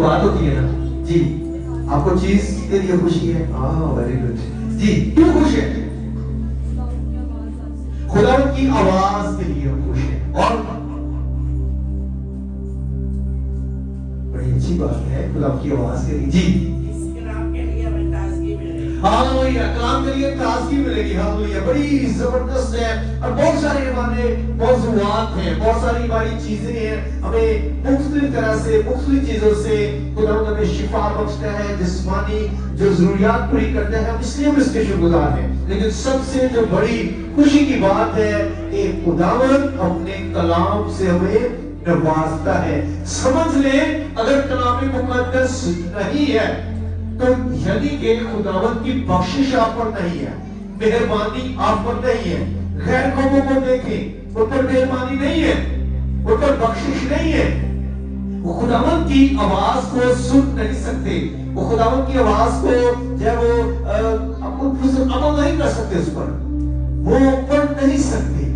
बात होती है ना जी, आपको चीज के लिए खुशी है, हाँ वेरी गुड जी, क्यों खुश है? खुदा की आवाज के लिए खुश है। और बड़ी अच्छी बात है, खुदा की आवाज के लिए जी, हालेलुया, कलाम के लिए ताजगी मिलेगी, हालेलुया, बड़ी जबरदस्त है। और बहुत सारे हमारे मौजूआत हैं, बहुत सारी हमारी चीजें हैं, हमें मुख्तलिफ तरह से मुख्तलिफ चीजों से खुदा हमें शिफा बख्शता है, जिस्मानी जो जरूरियात पूरी करता है, हम इसलिए हम इसके शुक्रगुजार हैं। लेकिन सबसे जो बड़ी खुशी की बात है कि खुदावन अपने कलाम से हमें नवाजता है। समझ ले, अगर कलाम मुकद्दस नहीं है तो यानी कि खुदावंत की बख्शिश आप पर नहीं है, मेहरबानी आप पर नहीं है। गैर कौमों को देखें, उन पर मेहरबानी नहीं है, उन पर बख्शिश नहीं है। वो खुदावंत की आवाज को सुन नहीं सकते, वो खुदावंत की आवाज को जब वो अमल नहीं कर सकते, उस पर वो पढ़ नहीं सकते,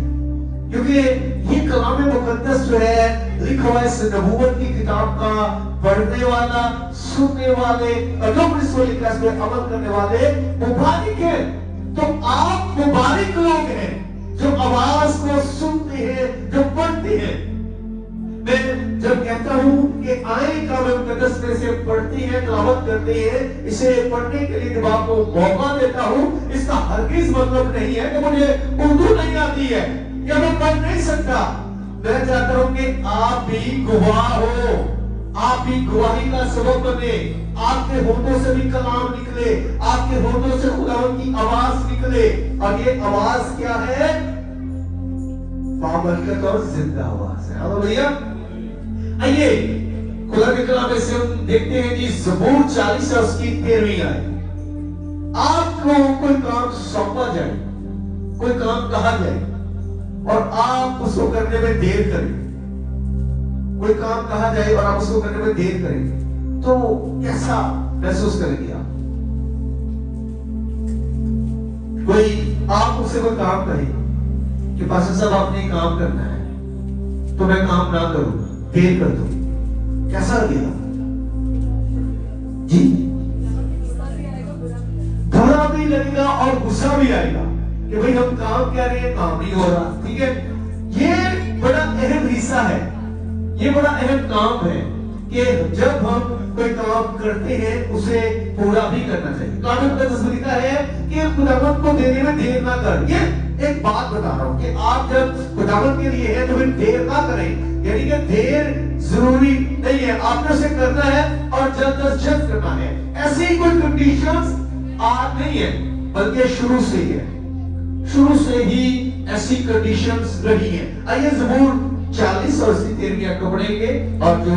क्योंकि ये कलाम मुकद्दस जो है लिखा हुआ इस नबूवत की किताब का पढ़ने वाला, सुनने वाले और जो इस पर लिखा है इस पर अमल करने वाले मुबारक है। तो आप मुबारक लोग हैं जो आवाज को सुनते हैं, जो पढ़ते हैं। मैं जब कहता हूं कि आए कलाम मुकद्दस में से पढ़ते हैं, तिलावत करते हैं, इसे पढ़ने के लिए जब आपको मौका देता हूं, इसका हरगिज मतलब नहीं है कि मुझे उर्दू नहीं आती है या मैं पढ़ नहीं सकता। मैं चाहता हूं कि आप भी गवाह हो, आप भी गवाही का सबब बने, आपके होठों से भी कलाम निकले, आपके होठों से खुदावंत की आवाज निकले। और ये आवाज क्या है? बाबरकत और जिंदा आवाज है। हालेलुया। आइए खुदा के कलाम में से हम देखते हैं कि ज़बूर 40 और उसकी 13वीं आयत। आपको कोई काम सौंपा जाए, कोई काम कहा जाए और आप उसको करने में देर करें, कोई काम कहा जाए और आप उसको करने में देर करें, तो कैसा महसूस करेंगे आप? कोई आप उससे कोई काम कहे कि पास्टर साहब आपने काम करना है, तो मैं काम ना करूं, देर कर दूं, कैसा लगेगा जी? बुरा भी लगेगा और गुस्सा भी आएगा कि भाई हम काम कह रहे हैं, काम नहीं हो रहा। ठीक है, ये बड़ा अहम हिस्सा है, ये बड़ा अहम काम है कि जब हम कोई काम करते हैं उसे पूरा भी करना चाहिए। कलाम मुकद्दस में लिखा है कि खुदावंत को देने में देर ना कर। ये एक बात बता रहा हूं कि आप जब खुदावंत के लिए है तो फिर देर ना करें, यानी कि देर जरूरी नहीं है, आपने उसे करना है और जल्द अज जल्द करना है। ऐसी कोई कंडीशंस आज नहीं है, बल्कि शुरू से ही है, शुरू से ही ऐसी कंडीशंस रही हैं। आइए ज़बूर 40 और उसकी 13वीं आयत को पढ़ेंगे, और जो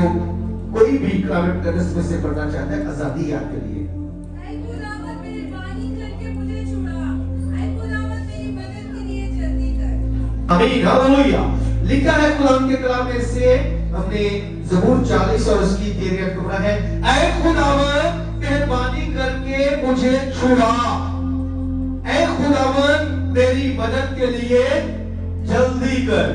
कोई भी कलाम मुकद्दस में से पढ़ना चाहता है आजादी है आपके लिए। आमीन, हालेलुया। लिखा है खुदावंत के कलाम में से, हमने ज़बूर 40 और उसकी 13वीं आयत को पढ़ा है। ऐ खुदावंत मेहरबानी करके मुझे छुड़ा, ऐ खुदावंत मेरी मदद के लिए जल्दी कर।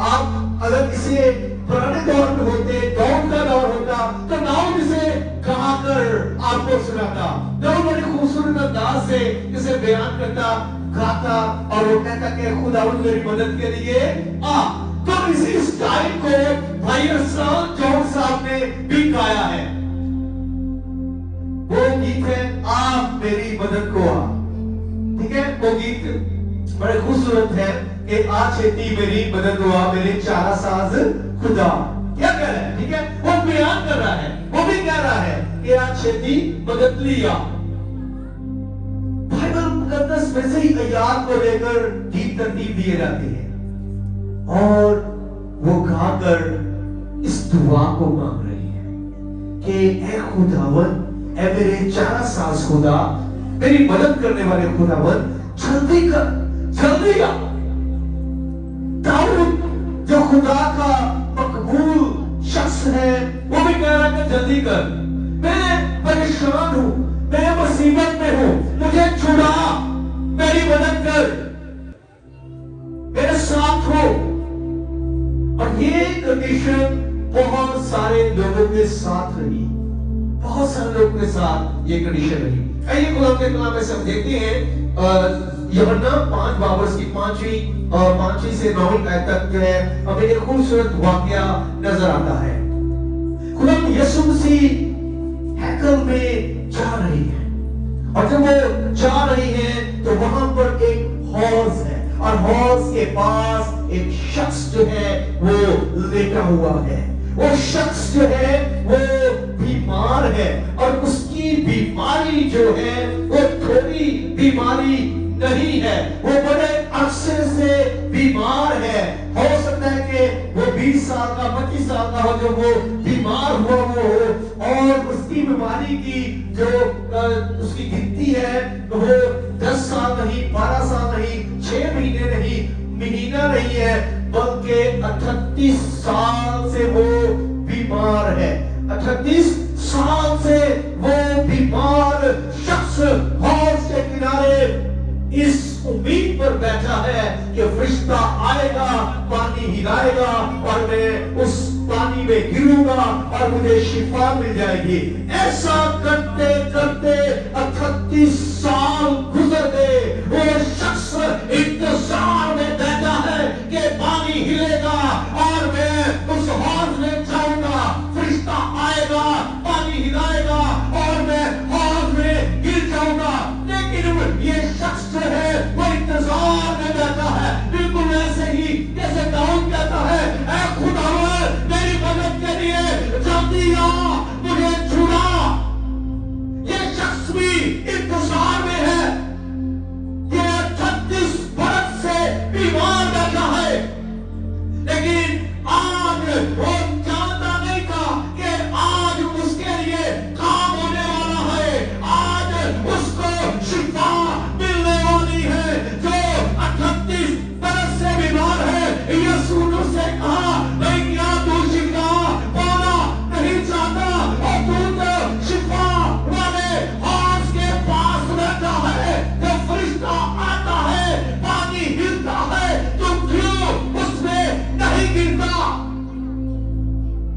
आप अगर किसी पुराने दौर में होते, दाऊद का दौर होता, तो दाऊद इसे कहा कर आपको सुनाता। दाऊद बड़ी खूबसूरत अंदाज से इसे बयान करता, गाता, और वो कहता कि खुदावंद मेरी मदद के लिए आ। तो इसी स्टाइल को भाई अरसान जौहर साहब ने भी गाया है। वो गीत है आप मेरी मदद को आ। ठीक है, वो गीत बड़े खूबसूरत है कि आ छेती मेरी मदद को आ, मेरे चारा साज खुदा। क्या कह रहा है? ठीक है, वो बयान कर रहा है, वो भी कह रहा है कि आ छेती मदद लिया। बाइबल मुकद्दस में से ही आयत को लेकर गीत तरतीब दिए जाते हैं, और वो गाकर इस दुआ को मांग रही है कि ऐ खुदावन, ऐ मेरे चारा साज खुदा, मेरी मदद करने वाले खुदावन, जल्दी कर, जल्दी आ। दाऊद जो खुदा का मकबूल शख्स है, वो भी कह रहा है कि जल्दी कर, मैं परेशान हूं, मैं मुसीबत में हूं, मुझे छुड़ा, मेरी मदद कर, मेरे साथ हो। और ये कंडीशन बहुत सारे लोगों के साथ रही, बहुत सारे लोगों के साथ ये कंडीशन रही। आइए खुदा के कलाम में हम देखते हैं यूहन्ना 5 बावर्स की 5वीं से 9वीं आयत तक जो है हमें एक खूबसूरत वाकया नजर आता है। खुदा यीशु मसीह हैकल में जा रही है, और जब वो जा रही है तो वहां पर एक हौज है, और हौज के पास एक शख्स जो है वो लेटा हुआ है। वो शख्स जो है वो बीमार है, और उसकी बीमारी जो है वो थोड़ी बीमारी नहीं है, वो बड़े अरसे से बीमार है। हो सकता है कि वो 20 साल का 25 साल का हो जो वो बीमार हुआ वो हो, और उसकी बीमारी की जो उसकी गिनती है वो 10 साल नहीं, 12 साल नहीं, 6 महीने नहीं, महीना नहीं है, बल्कि 38 साल से वो बीमार है। 38 साल से वो बीमार शख्स हौज के किनारे इस उम्मीद पर बैठा है कि फरिश्ता आएगा, पानी हिलाएगा, और मैं उस पानी में गिरूंगा और मुझे शिफा मिल जाएगी। ऐसा करते करते 38 साल गुजर गए। वो शख्स इंतजार में बैठा है कि पानी हिलेगा और मैं उस हौज में जाऊंगा, फरिश्ता आएगा, पानी हिलाएगा और मैं हौज में गिर जाऊंगा। लेकिन ये शख्स जो है वो इंतजार में बैठा है, बिल्कुल ऐसे ही जैसे दाऊद कहता है, ऐ खुदावन मेरी मदद के लिए जल्दी आ, मुझे छुड़ा। ये शख्स भी इंतजार में है। ये 38 बरस से बीमार बैठा है, लेकिन आज वो जानता नहीं था कि आज उसके लिए काम होने वाला है, आज उसको शिफा मिलने वाली है। जो 38 बरस से बीमार है, यीशु ने उससे कहा, मैं क्या तू शिफा पाना नहीं चाहता, और तू तो शिफा वाले हौज के पास रहता है। जब फरिश्ता आता है, पानी हिलता है, तो क्यों उसमें नहीं गिरता?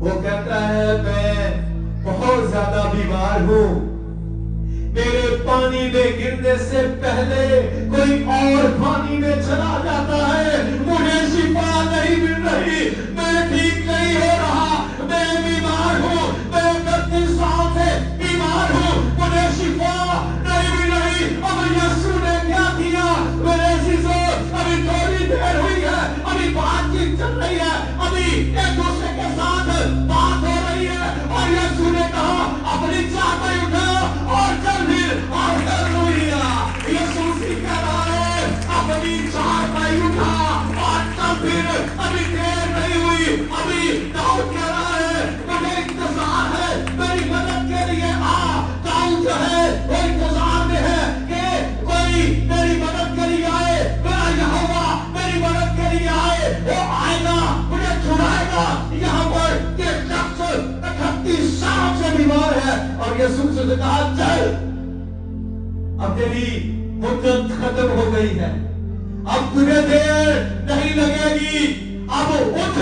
वो कहता है मैं बहुत ज्यादा बीमार हूं, मेरे पानी में गिरने से पहले कोई और पानी में चला जाता है, मुझे शिफा नहीं मिल रही, मैं ठीक नहीं हो रहा, मैं बीमार हूं, मैं 38 साल से बीमार हूं, मुझे शिफा नहीं मिल रही। अब यीशु ने क्या किया? मेरे चीजों अभी थोड़ी देर हुई है, अभी बातचीत चल रही है, अभी एक दूसरे के साथ बात हो रही है, और यीशु ने कहा अपनी चादर उठा और चल फिर। हालेलुया! यीशु कह रहा है अपनी चादर उठा और चल फिर। अभी देर नहीं हुई, अभी दाऊद कह रहा है मुझे इंतजार है, मेरी मदद के लिए आ। दाऊद जो है वो इंतजार में है कि कोई मेरी मदद के लिए आए, मेरा यहोवा मेरी मदद के लिए आए, वो आएगा, मुझे छुड़ाएगा। यहाँ पर ये शख्स 38 साल से बीमार है, और यीशु से कहा चल, अब तेरी मुद्दत खत्म हो गई है, अब तुझे देर नहीं लगेगी, अब उठ,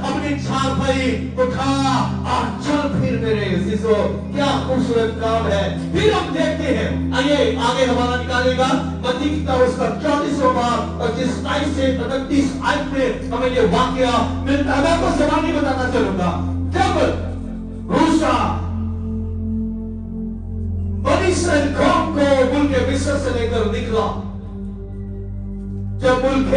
अपनी चारपाई उठा और चल फिर। मेरे अजीजों, क्या खूबसूरत काम है। फिर हम देखते हैं, आइए आगे हमारा निकालेगा मत्ती की किताब उसका 34वां बाब और 27 से 38 आयत में हमें ये वाकया मिलता है। मैं आपको सवाल नहीं बताना चलूंगा। जब मूसा बनी इस्राएल कौम को मुल्क मिस्र से लेकर निकला, जब मुल्क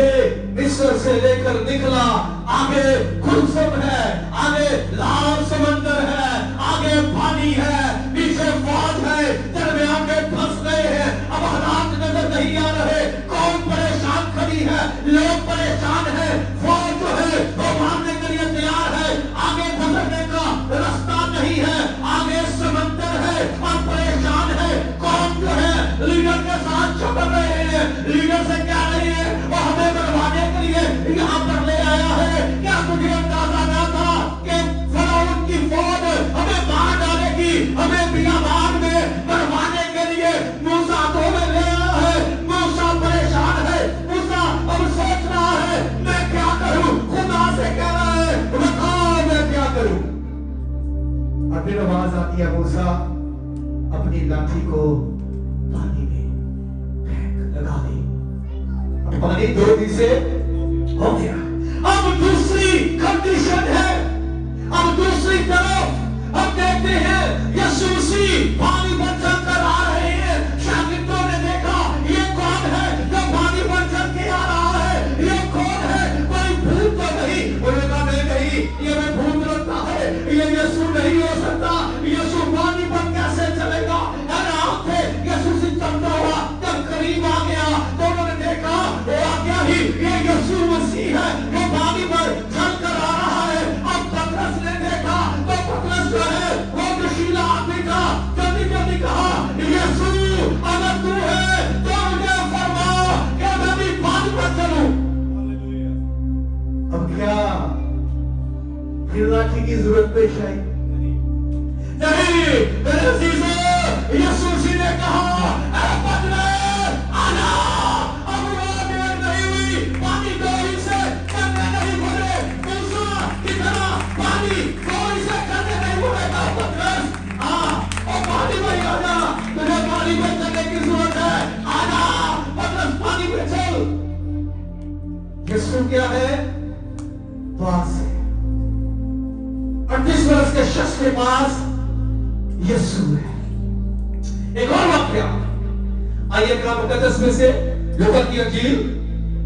मिस्र से लेकर निकला, आगे खुर्सम है, आगे लाल समंदर है, आगे पानी है, पीछे फौज है, दरमियान में फंस गए हैं। अब हालात नजर नहीं आ रहे, कौन परेशान खड़ी है, लोग परेशान है, फौज जो है वो मारने के लिए तैयार है, आगे गुजरने का रास्ता नहीं है, आगे समंदर है और परेशान है। कौन जो है लीडर के साथ चपड़ रहे हैं, लीडर से क्या रही है, वो हमें मरवाने के लिए यहाँ पर ले आया है। क्या तुझे अंदाजा ना था कि फराउन की फौज हमें मार डालेगी, हमें बियाबान में मरवाने के लिए मूसा तो हमें ले आया है। मूसा परेशान है, मूसा अब सोच रहा है मैं क्या करूं, खुदा से कह रहा है बताओ मैं क्या करूं। मूसा अपनी लाठी को पानी में फेंक लगा दी, पानी 2 दिन से हो गया। अब दूसरी कंडीशन है, अब दूसरी तरफ हम देखते हैं यीशु मसीह पानी पर चलकर आ रहे हैं। शागिर्दों ने देखा ये कौन है जो पानी पर चल के आ रहा है, ये कौन है, कोई भूत तो नहीं? उन्होंने कहा नहीं, ये मैं भूत लगता है, ये यीशु नहीं हो सकता, यीशु पानी पर कैसे चलेगा? हैरान थे। यीशु से चलता हुआ जब करीब आ गया तो उन्होंने देखा वो आ गया ही, ये यीशु मसीह है, वो पानी पर चल कर आ रहा है। अब पतरस ने देखा तो पतरस जो है वो नशीला आदमी था, जल्दी कहा यीशु अगर तू है तो मुझे फरमा कि मैं भी पानी पर चलूं। अब क्या फिर लाठी की जरूरत पेश आई? नहीं, मेरे अजीजों, यीशु मसीह ने कहा ऐ पतरस आना। अब वो देर नहीं हुई, पानी डोरी से करने नहीं मुड़े, मूसा की तरह पानी डोरी से करने नहीं मुड़ेगा। पतरस और पानी में आ जा, तुझे पानी में चलने की जरूरत है, आना पतरस पानी में चल। यीशु क्या है? पास है। 38 वर्ष के शख्स के पास यीशु है। एक और वाक्य आइए कलाम मुकद्दस में से लूका की इंजील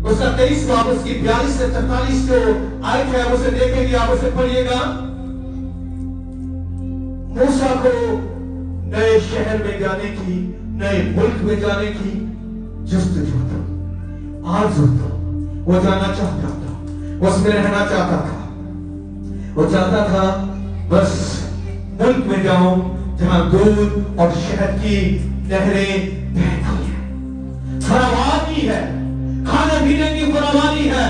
उसका 23 बाब उसकी 42 से 44 जो आयत है उसे देखेंगे, आप उसे पढ़िएगा। मूसा को नए शहर में जाने की, नए मुल्क में जाने की जस्तजू था, आरज़ू था, वो जाना चाहता था, उसमें रहना चाहता था, वो चाहता था बस मुल्क में जाऊं जहां दूध और शहद की नहरें बहती हैं, फरावानी है, खाने पीने की फरावानी है,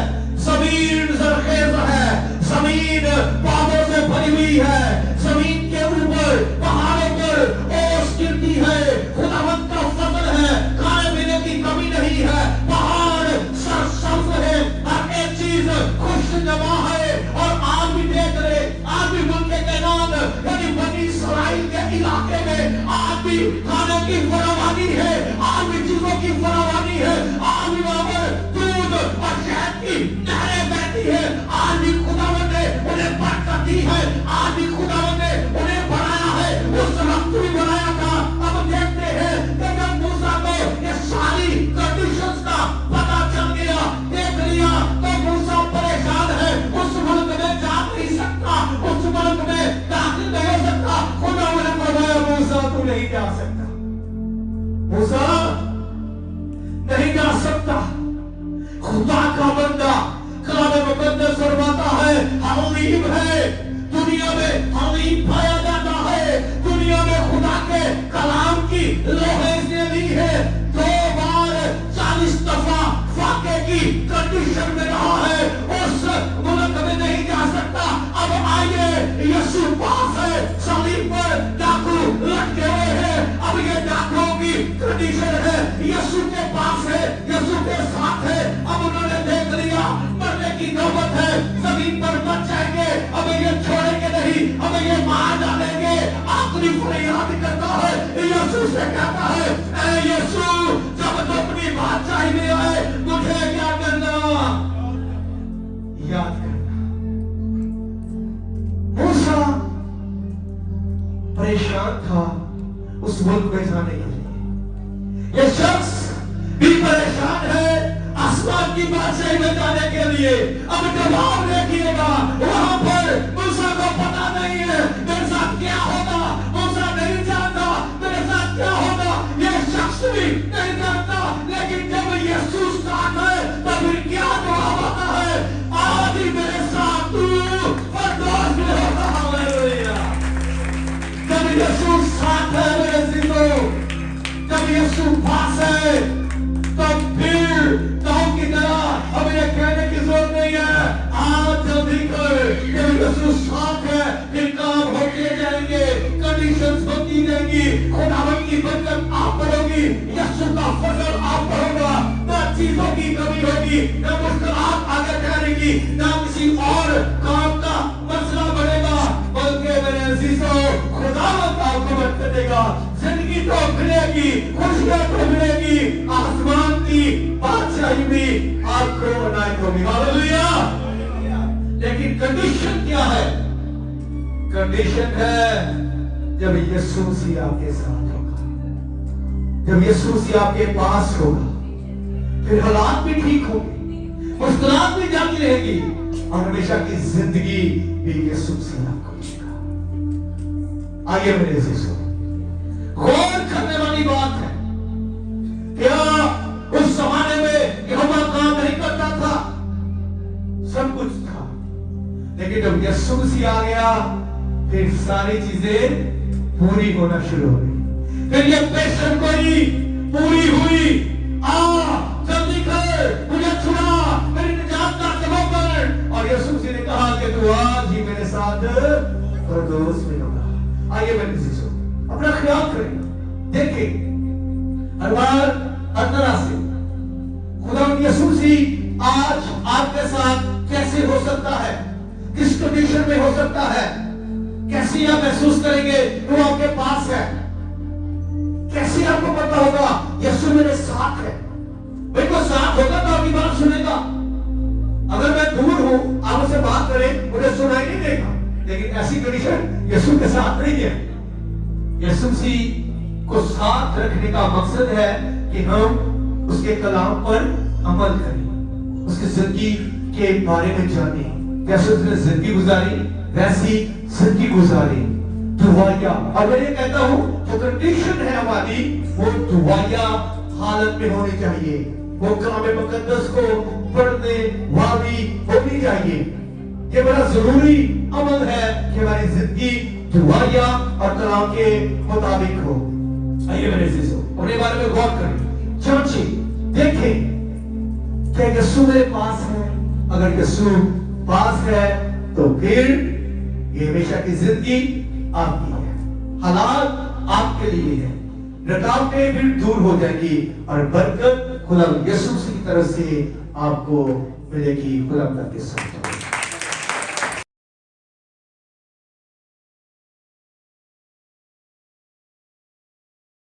जमीन जरखेज है, जमीन पौधों से भरी हुई है, जमीन के ऊपर पहाड़ों पर ओस गिरती है, खुदावंद का फजल है, खाने पीने की कमी नहीं है, पहाड़ सरसब्ज है, हर एक चीज खुशनुमा है। और आप भी देख रहे, आप भी मुल्क के कैनान यानी बनी इसराइल के इलाके में आज भी खाने की फरावानी है, आज भी चीजों की फरावानी है, आज भी वहां पर दूध और शहद की नहरें बहती है, आज भी खुदावंद ने उन्हें बरकत दी है, आज भी खुदावंद ने उन्हें बनाया है, उस वक्त भी बनाया था। अब देखते हैं कि जब मूसा को ये सारी कंडीशंस का पता चल गया, देख लिया, तो मूसा परेशान है, उस मुल्क में जा नहीं सकता, उस मुल्क में दाखिल नहीं हो सकता। खुदावंद ने फरमाया मूसा तू नहीं जा सकता, मूसा नहीं जा सकता। खुदा का बंदा कलाम मुकद्दस फरमाता है हलीम है, दुनिया में हलीम पाया जाता है, दुनिया में खुदा के कलाम की लोहे से ली है, 2 बार 40 दफा फाके की कंडीशन में रहा है, उस मुल्क में नहीं जा सकता। अब आइए यीशु पास है, सलीब पर डाकू लटके हुए हैं, अब ये डाकुओं की कंडीशन है, यीशु के पास है, यीशु के साथ है। अब उन्होंने देख लिया मरने की नौबत है, जमीन पर मर जाएंगे, अब ये छोड़ेंगे नहीं, अब ये मार डालेंगे। आखिरी फरियाद करता है, यीशु से कहता है ऐ यीशु जब तुम अपनी बादशाही में आए मुझे क्या करना, याद करना। मूसा परेशान था उस मुल्क में जाने के लिए, ये शख्स भी परेशान है आसमान की बादशाही में जाने के लिए। अब जवाब देखिएगा, वहां पर मूसा को पता नहीं है मेरे साथ क्या होगा, मूसा नहीं जानता मेरे साथ क्या होगा, ये शख्स भी नहीं जानता, लेकिन जब यीशु साथ है तो फिर क्या जवाब आता है, आज ही मेरे साथ तू परदोष में होगा। हालेलुया। जब यीशु साथ है मेरे जिंदों, जब यीशु पास है तो फिर गाँव की तरह अब ये कहने की जरूरत नहीं है आज जल्दी कर, जब यीशु साथ है फिर काम होते जाएंगे, कंडीशंस होती जाएंगी, खुदावंद की बरकत आप पढ़ोगी, यीशु का फजल आप पढ़ोगा, ना चीजों की कमी होगी, ना मुश्किलात आगे ठहरेगी, ना किसी और काम का मसला बढ़ेगा, बल्कि मेरे अजीजों खुदावंद आपको ملے گا, زندگی تو ملے گی, خوشیاں تو ملے گی, آسمان کی بادشاہی بھی آپ کو عنایت ہوگی. ہاللیلویہ. لیکن کنڈیشن کیا ہے؟ کنڈیشن ہے جب یسوع مسیح آپ کے ساتھ ہوگا, جب یسوع مسیح آپ کے پاس ہوگا, پھر حالات بھی ٹھیک ہوگی, مشکلات بھی جاتی رہے گی, اور ہمیشہ کی زندگی بھی یسوع مسیح آپ کو دے گا. آئیے میرے عزیزو, غور کرنے والی بات ہے, کیا اس زمانے میں یہوہ کام نہیں کرتا تھا؟ سب کچھ تھا, لیکن جب یسوع مسیح آ گیا پھر ساری چیزیں پوری ہونا شروع ہو گئی. پھر یہ پیشن گوئی پوری ہوئی. جلدی کر, مجھے چھڑا, میری نجات کا سبب بن. اور یسوع مسیح نے کہا کہ تو آج ہی میرے ساتھ فردوس میں ہوگا. آئیے میرے عزیزو, اپنا خیال کریں, دیکھیں ہر بار ہر طرح سے خدا یسوع مسیح آج آپ کے ساتھ کیسے ہو سکتا ہے, کس کنڈیشن میں ہو سکتا ہے, کیسے آپ محسوس کریں گے وہ آپ کے پاس ہے, کیسے آپ کو پتا ہوگا یسوع میرے ساتھ ہے. بھئی کوئی ساتھ ہوگا تو آپ کی بات سنے گا. اگر میں دور ہوں, آپ مجھ سے بات کریں, مجھے سنائی نہیں دے گا. لیکن ایسی کنڈیشن یسوع کے ساتھ نہیں ہے. یسوع مسیح کو ساتھ رکھنے کا مقصد ہے کہ ہم اس کے کلام پر عمل کریں, اس کی زندگی کے بارے میں جانیں. جیسے اس نے زندگی گزاری ویسی زندگی گزاری, دعائیا. اور میں یہ کہتا ہوں جو کنڈیشن ہے ہماری وہ دعائیا حالت میں ہونی چاہیے, وہ کلام مقدس کو پڑھنے والی ہونی چاہیے. یہ بڑا ضروری عمل ہے کہ ہماری زندگی دعائیا اور کلام کے مطابق ہو. آئیے میرے عزیزو, اپنے بارے میں غور کریں, جانچیں, دیکھیں کہ یسوع میرے پاس ہے. اگر یسوع پاس ہے تو پھر یہ ہمیشہ کی زندگی آپ کی ہے, حالات آپ کے لیے ہے, رکاوٹیں بھی دور ہو جائیں گی, اور برکت خدا یسوع کی طرف سے آپ کو ملے گی. خدا کے ساتھ